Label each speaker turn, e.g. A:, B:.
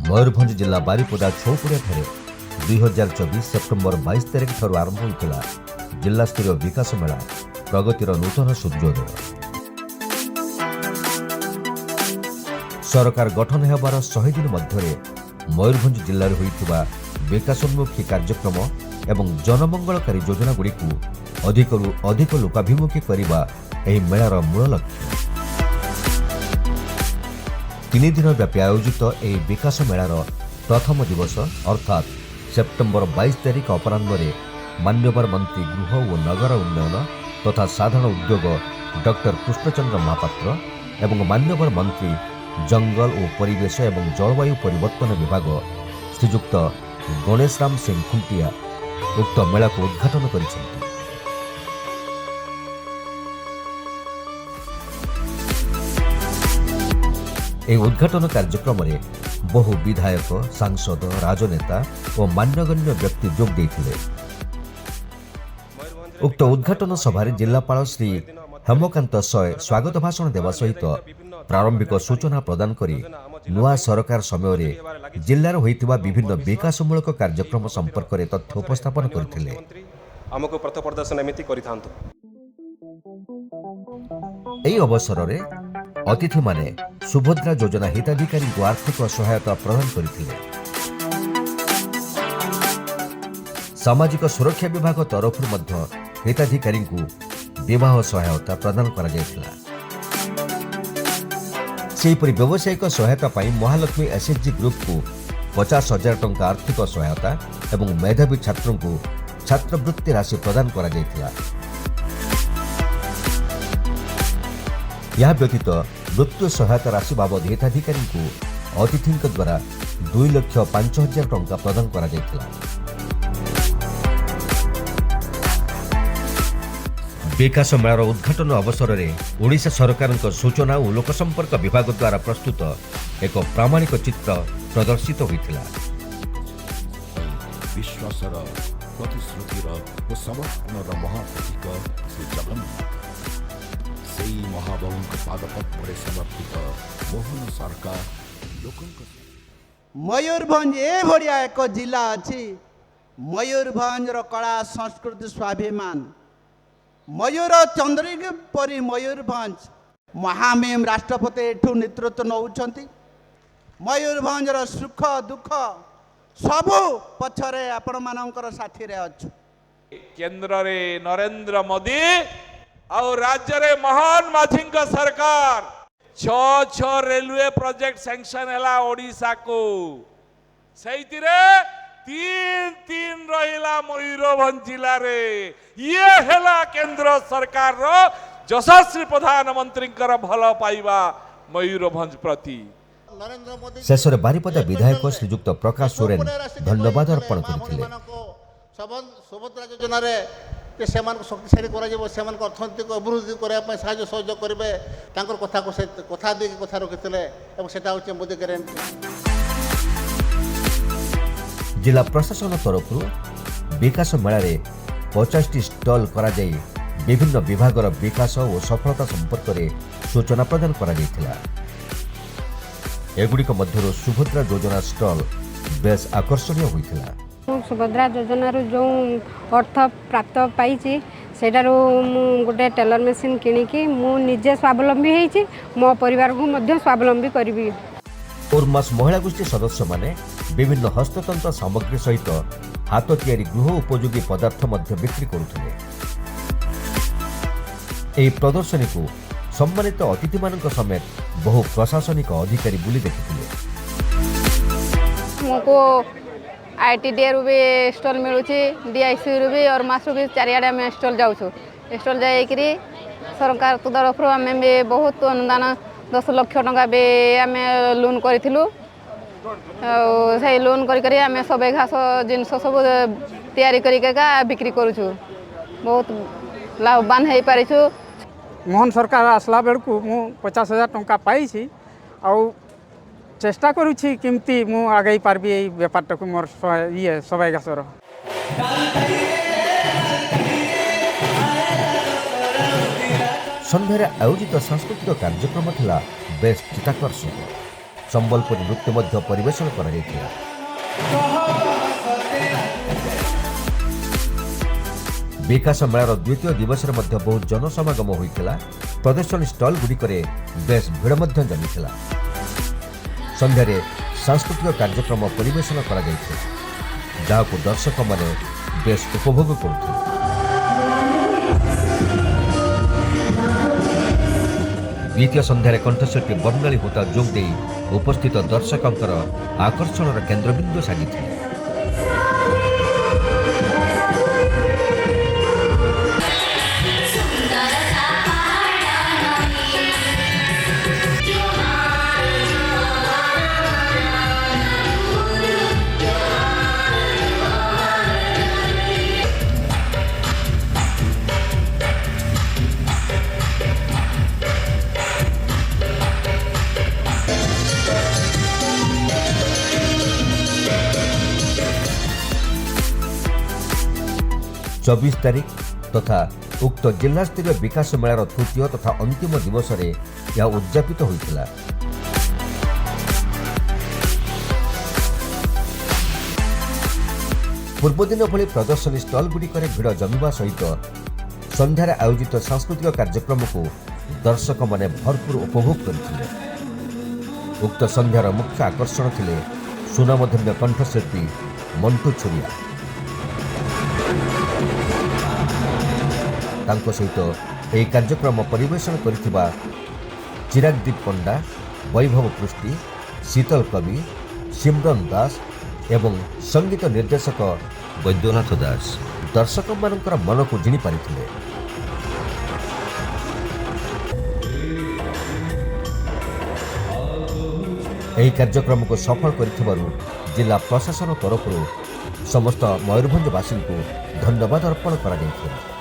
A: मयूरभंज जिला बारिपदा छौपुरिया 2024 सेप्टेम्बर 22 तारिख ठारू आरंभ होता जिला स्तरीय विकास मेला प्रगतिर नूतन सूर्योदय। सरकार गठन होबार 100 दिन मध्य मयूरभंज जिले में होता विकासोन्मुखी कार्यक्रम एवं जनमंगलकारी योजना गुड़ी अधिकरू अधिक लोकाभिमुखी करने यह मेलार मूल लक्ष्य। 3 दिन व्यापी आयोजित यह विकास मेलार प्रथम दिवस अर्थात सेप्टेम्बर 22 तारिख अपराह्न मान्यवर मंत्री गृह और नगर उन्नयन तथा साधारण उद्योग डॉक्टर कृष्णचंद्र महापात्र एवं मान्यवर मंत्री जंगल और परिवेश एवं जलवायु परिवर्तन विभाग श्रीजुक्त गणेश राम सिंह खुंटिया उक्त मेला को उद्घाटन करिसेंति। यह उद्घाटन कार्यक्रम में बहु विधायक सांसद राजनेता और मान्यगण्य व्यक्ति जोग देथिले। उक्त उद्घाटन सभारे जिलापाल श्री हेमकांत सय स्वागत भाषण देवा सहित प्रारंभिक सूचना प्रदान करी नुआ सरकार समय जिल्लार होइतिबा विभिन्न विकासमूलक कार्यक्रम संपर्क में तथ्य उपस्थापन करथिले।
B: हमको पथ प्रदर्शन एमिति करिथांतो।
A: एही अवसर में अतिथि माने सुभद्रा योजना हिताधिकारी को आर्थिक सहायता प्रदान करथिले। सामाजिक सुरक्षा विभाग तरफ मध्य हिताधिकारी को विवाह सहायता प्रदान करा जायतिला। सेहीपरि व्यावसायिक सहायता पाई महालक्ष्मी एसएचजी ग्रुप को 50,000 टंका आर्थिक सहायता एवं मेधावी छात्रों को छात्रवृत्ति राशि प्रदान करा जायतिला। यह व्यतीत मृत्यु सहायता राशि बाबद हिताधिकारी को अतिथि द्वारा 2,05,000 टंका प्रदान करा जायतिला। विकास मेलार उद्घाटन अवसर में ओडिशा सरकार सूचना और लोकसंपर्क विभाग द्वारा प्रस्तुत एक प्रामाणिक चित्र प्रदर्शित होइतिला।
C: विश्वासर प्रतिश्रुतिर ओ समर्पणर महाप्रतीक श्री जगन्नाथ सेई महाबाबुଙ୍କ पादपद्मरे समर्पित मोहन सरकार लोकଙ୍କ
D: मयूरभंज ए भड़िया एक जिला अच्छी मयूरभंजर कला संस्कृति स्वाभिमान मयूर चंद्रिक परी मयूरभंज महामहिम राष्ट्रपति एठू नेतृत्व नौछंती। मयूरभंजर सुख दुख सबू पछरे आपण मानकर साथी रे अछु।
E: केंद्र रे नरेंद्र मोदी और राज्य रे महान माझी सरकार 6 रेलवे प्रोजेक्ट सैंक्शन है ओडिशा को सहीतिरे 3 रहिला मयूरभंज जिला रे ये हेला केंद्र सरकार रो यशस्वी प्रधानमंत्री भल पाइबा मयूरभंज प्रति।
A: शेष में बारिपदा विधायक श्रीजुक्त प्रकाश सोरेन धन्यवाद अर्पण करथिले।
F: सुभद्रा योजना रे शक्तिशाली अर्थनैतिक अभिवृद्धि करने सहयोग करेंगे कथा दे कथा रखी मोदी गारंटी।
A: जिला प्रशासन तरफ विकास मेला रे 50टी स्टॉल करा जाई विभिन्न विभागर विकास और सफलता संपर्क में सूचना प्रदान करा जायतिला। एगुड़िक मध्यरु सुभद्रा योजना स्टॉल बेस आकर्षणीय होइतिला।
G: सुभद्रा योजना जो अर्थ प्राप्त पाई से गोटे टेलर मेसीन किणिकी मुझे स्वावलंबी होइछि मो परिवार को मध्य स्वावलंबी करी।
A: उर्मास महिला गोष्ठी सदस्य माने विभिन्न हस्ततंत्र सामग्री सहित हाथ तैयारी गृह उपयोगी पदार्थ मध्य बिक्री करुथिले। एही प्रदर्शनी को सम्मानित अतिथि मानक समेत बहु प्रशासनिक अधिकारी बुली देखिथिले।
G: मको आईटीडीए रु भी स्टॉल मिलूची डीआईसी रु भी और मास भी चारियाडे आम स्टॉल जाऊँ स्टॉल जाइकरी सरकार तरफ आम भी बहुत अनुदान 10 लाख टंका भी आम लोन करूँ लोन करी आम सब घास जिनस सब तैयारी करके बिक्री करूँ बहुत लाभवान हो पारी।
H: मोहन सरकार आसला बेलू मु 50,000 टंका पाई चेष्टा करुछि किमती मु आगे पार्बी ए व्यापार को मोर ये सबाई घासर।
A: ସନ୍ଧ୍ୟାରେ ଆୟୋଜିତ ସାଂସ୍କୃତିକ କାର୍ଯ୍ୟକ୍ରମ ଥିଲା ବେଶ୍ ଚିତ୍ତାକର୍ଷକ। ସମ୍ବଲପୁରୀ ନୃତ୍ୟ ମଧ୍ୟ ପରିବେଷଣ କରାଯାଇଥିଲା। ବିକାଶ ମେଳାର ଦ୍ୱିତୀୟ ଦିବସରେ ମଧ୍ୟ ବହୁ ଜନସମାଗମ ହୋଇଥିଲା। ପ୍ରଦର୍ଶନୀ ଷ୍ଟଲ୍ଗୁଡ଼ିକରେ ବେଶ୍ ଭିଡ଼ ମଧ୍ୟ ଜମିଥିଲା। ସନ୍ଧ୍ୟାରେ ସାଂସ୍କୃତିକ କାର୍ଯ୍ୟକ୍ରମ ପରିବେଷଣ କରାଯାଇଥିଲା, ଯାହାକୁ ଦର୍ଶକମାନେ ବେଶ୍ ଉପଭୋଗ କରୁଥିଲେ। ଦ୍ୱିତୀୟ ସନ୍ଧ୍ୟାରେ କଣ୍ଠଶିଳ୍ପୀ ବର୍ଣ୍ଣାଳୀ ହୋତା ଯୋଗ ଦେଇ ଉପସ୍ଥିତ ଦର୍ଶକଙ୍କର ଆକର୍ଷଣର କେନ୍ଦ୍ରବିନ୍ଦୁ ସାଜିଥିଲେ। चौबीस तारीख तथा उक्त जिलास्तरीय विकास मेलार तृतीय तथा अंतिम दिवस रे यह उद्यापित होइतिला। पूर्वदिन भली प्रदर्शनी स्टल गुड़िकरे भिड़ जमिबा सहित संध्यारे आयोजित सांस्कृतिक कार्यक्रम को दर्शक माने भरपूर उपभोग करथिले। उक्त संध्यार मुख्य आकर्षण थिले सुनामधन्य कंठशिल्पी मंटू छुरिया। तांको सहित यह कार्यक्रम परिवेषण करथिबा चिरागदीप पंडा, वैभव पृष्टि, शीतल कवि, सिमरन दास एवं संगीत निर्देशक वैद्यनाथ दास दर्शक मानकर मन को जिणी पारिथिले। यह कार्यक्रम को सफल करिथिबारु जिला प्रशासन तरफ समस्त मयूरभंजवासी को धन्यवाद अर्पण करा जायथिला।